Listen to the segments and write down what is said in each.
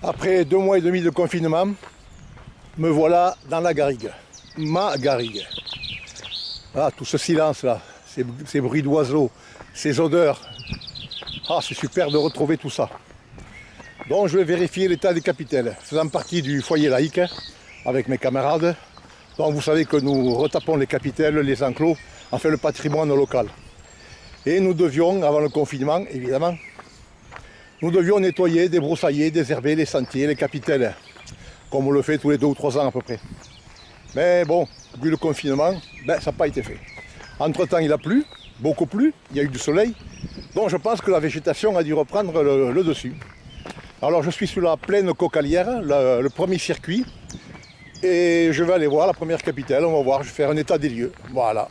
Après 2 mois et demi de confinement, me voilà dans la garrigue. Ma garrigue. Ah, tout ce silence là, ces bruits d'oiseaux, ces odeurs. Ah, c'est super de retrouver tout ça. Donc je vais vérifier l'état des capitelles, faisant partie du foyer laïque avec mes camarades. Donc vous savez que nous retapons les capitelles, les enclos, enfin le patrimoine local. Et nous devions, avant le confinement évidemment, nous devions nettoyer, débroussailler, désherber les sentiers, les capitelles, comme on le fait tous les 2 ou 3 ans à peu près. Mais bon, vu le confinement, ça n'a pas été fait. Entre temps il a plu, beaucoup plu, il y a eu du soleil, donc je pense que la végétation a dû reprendre le dessus. Alors je suis sur la plaine Cocalière, le premier circuit, et je vais aller voir la première capitale, on va voir, je vais faire un état des lieux, voilà.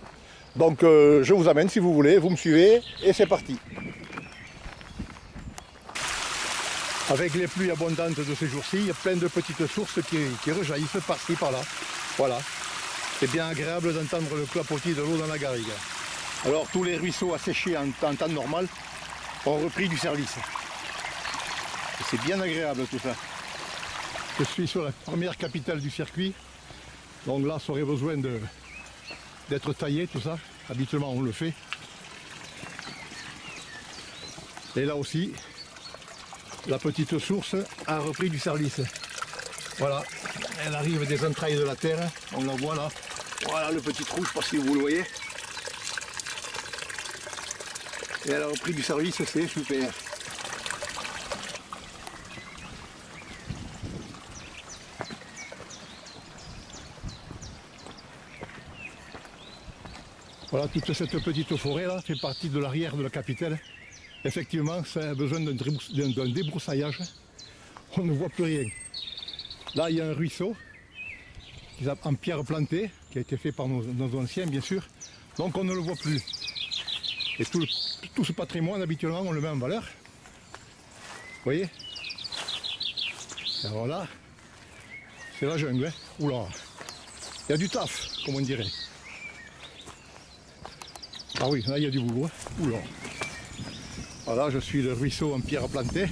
Donc je vous amène si vous voulez, vous me suivez, et c'est parti. Avec les pluies abondantes de ces jours-ci, il y a plein de petites sources qui rejaillissent par-ci, par-là. Voilà. C'est bien agréable d'entendre le clapotis de l'eau dans la garrigue. Alors tous les ruisseaux asséchés en temps normal ont repris du service. Et c'est bien agréable tout ça. Je suis sur la première capitale du circuit. Donc là, ça aurait besoin d'être taillé tout ça. Habituellement on le fait. Et là aussi, la petite source a repris du service. Voilà, elle arrive des entrailles de la terre, on la voit là. Voilà le petit trou, je ne sais pas si vous le voyez. Et elle a repris du service, c'est super. Voilà, toute cette petite forêt là fait partie de l'arrière de la capitale. Effectivement, ça a besoin d'un débroussaillage. On ne voit plus rien. Là, il y a un ruisseau en pierre plantée, qui a été fait par nos anciens, bien sûr. Donc, on ne le voit plus. Et tout ce patrimoine, habituellement, on le met en valeur. Vous voyez? Alors là, c'est la jungle. Hein. Oula, il y a du taf, comme on dirait. Ah oui, là, il y a du boulot. Hein. Oula. Voilà, je suis le ruisseau en pierre plantée.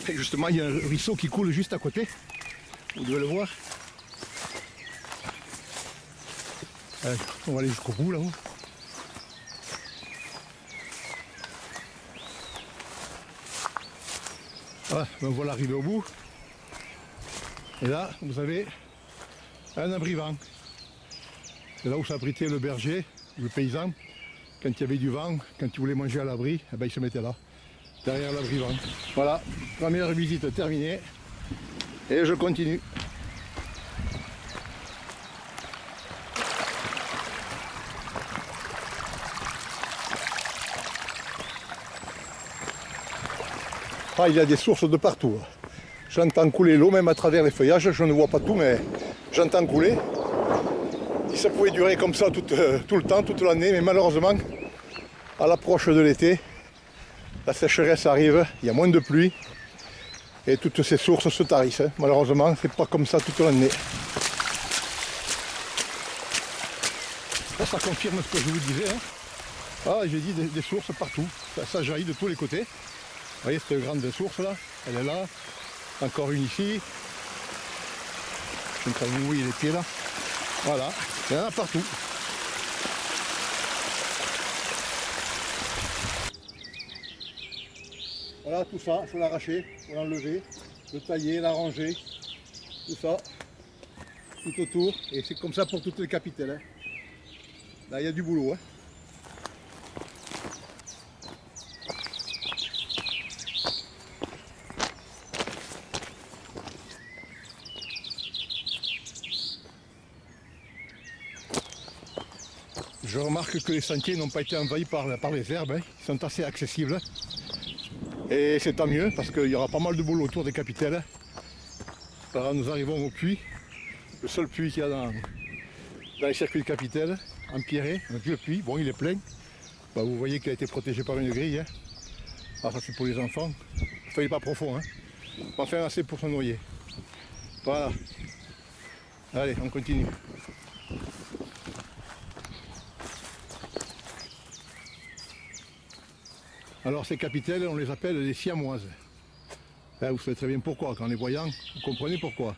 Et justement, il y a un ruisseau qui coule juste à côté. Vous devez le voir. Allez, on va aller jusqu'au bout là-haut. Voilà, me voilà arrivé au bout. Et là, vous avez un abrivent. C'est là où s'abritait le berger, le paysan. Quand il y avait du vent, quand il voulait manger à l'abri, eh ben, il se mettait là, derrière l'abrivent. Voilà, première visite terminée. Et je continue. Ah, il y a des sources de partout. J'entends couler l'eau, même à travers les feuillages. Je ne vois pas tout, mais j'entends couler. Si ça pouvait durer comme ça tout le temps, toute l'année, mais malheureusement, à l'approche de l'été, la sécheresse arrive, il y a moins de pluie. Et toutes ces sources se tarissent. Hein. Malheureusement, c'est pas comme ça toute l'année. Ça confirme ce que je vous disais. Hein. Ah, j'ai dit des sources partout. Ça jaillit de tous les côtés. Vous voyez cette grande source là, elle est là. Encore une ici. Je suis en train de mouiller les pieds là. Voilà, il y en a partout. Voilà, tout ça, il faut l'arracher, il faut l'enlever, le tailler, l'arranger, tout ça, tout autour. Et c'est comme ça pour toutes les capitales. Hein. Là, il y a du boulot. Hein. Je remarque que les sentiers n'ont pas été envahis par les herbes, hein. Ils sont assez accessibles. Et c'est tant mieux parce qu'il y aura pas mal de boulot autour des capitales. Alors nous arrivons au puits, le seul puits qu'il y a dans les circuits de capitale, empierré, un vieux puits, bon il est plein. Bah, vous voyez qu'il a été protégé par une grille. Hein. Alors ça c'est pour les enfants, enfin il n'est pas profond, hein. Enfin assez pour se noyer. Voilà. Allez, on continue. Alors ces capitelles, on les appelle les siamoises. Vous savez très bien pourquoi, qu'en les voyant, vous comprenez pourquoi.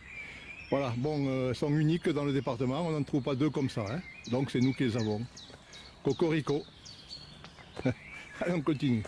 Voilà, bon, elles sont uniques dans le département, on n'en trouve pas deux comme ça, hein. Donc c'est nous qui les avons. Cocorico. Allez, on continue.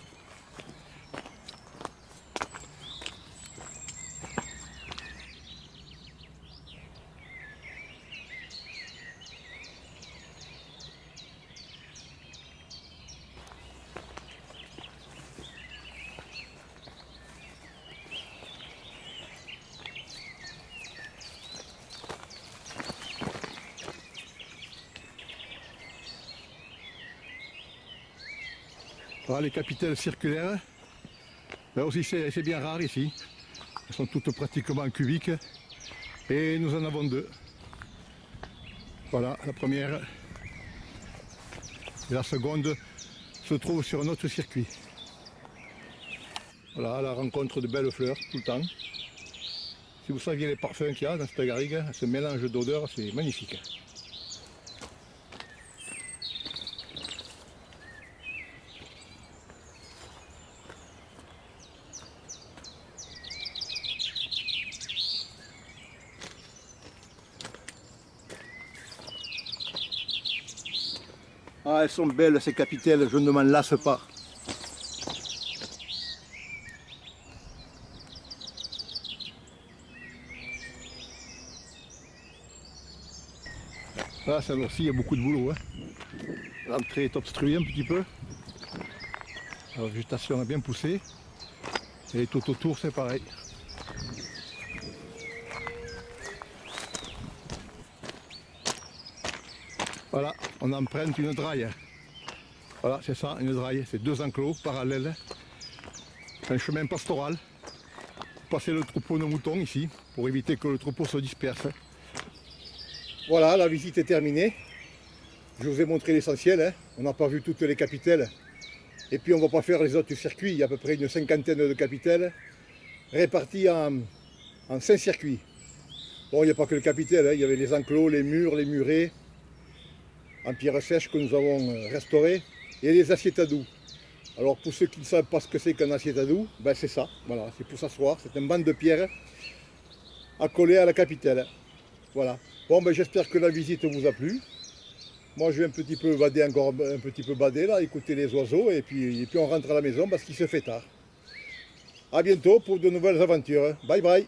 Voilà les capitelles circulaires. Là aussi c'est bien rare ici. Elles sont toutes pratiquement cubiques. Et nous en avons deux. Voilà, la première et la seconde se trouvent sur un autre circuit. Voilà, la rencontre de belles fleurs tout le temps. Si vous saviez les parfums qu'il y a dans cette garrigue, ce mélange d'odeurs, c'est magnifique. Ah, elles sont belles ces capitelles, je ne m'en lasse pas. Là, celle aussi, il y a beaucoup de boulot, hein. L'entrée est obstruée un petit peu. La végétation est bien poussée. Et tout autour, c'est pareil. Voilà, on emprunte une draille. Voilà, c'est ça, une draille. C'est deux enclos parallèles. C'est un chemin pastoral. Passer le troupeau de moutons ici, pour éviter que le troupeau se disperse. Voilà, la visite est terminée. Je vous ai montré l'essentiel, hein. On n'a pas vu toutes les capitelles. Et puis on ne va pas faire les autres circuits. Il y a à peu près une cinquantaine de capitelles réparties en 5 circuits. Bon, il n'y a pas que les capitelles, hein. Il y avait les enclos, les murs, les murets en pierre sèche que nous avons restaurés, et les assiettes à doux. Alors pour ceux qui ne savent pas ce que c'est qu'un assiette à doux, ben c'est ça, voilà, c'est pour s'asseoir, c'est un banc de pierre accolé à la capitelle. Voilà. Bon, ben j'espère que la visite vous a plu. Moi je vais un petit peu bader, encore un petit peu bader là, écouter les oiseaux, et puis on rentre à la maison parce qu'il se fait tard. A bientôt pour de nouvelles aventures. Bye bye.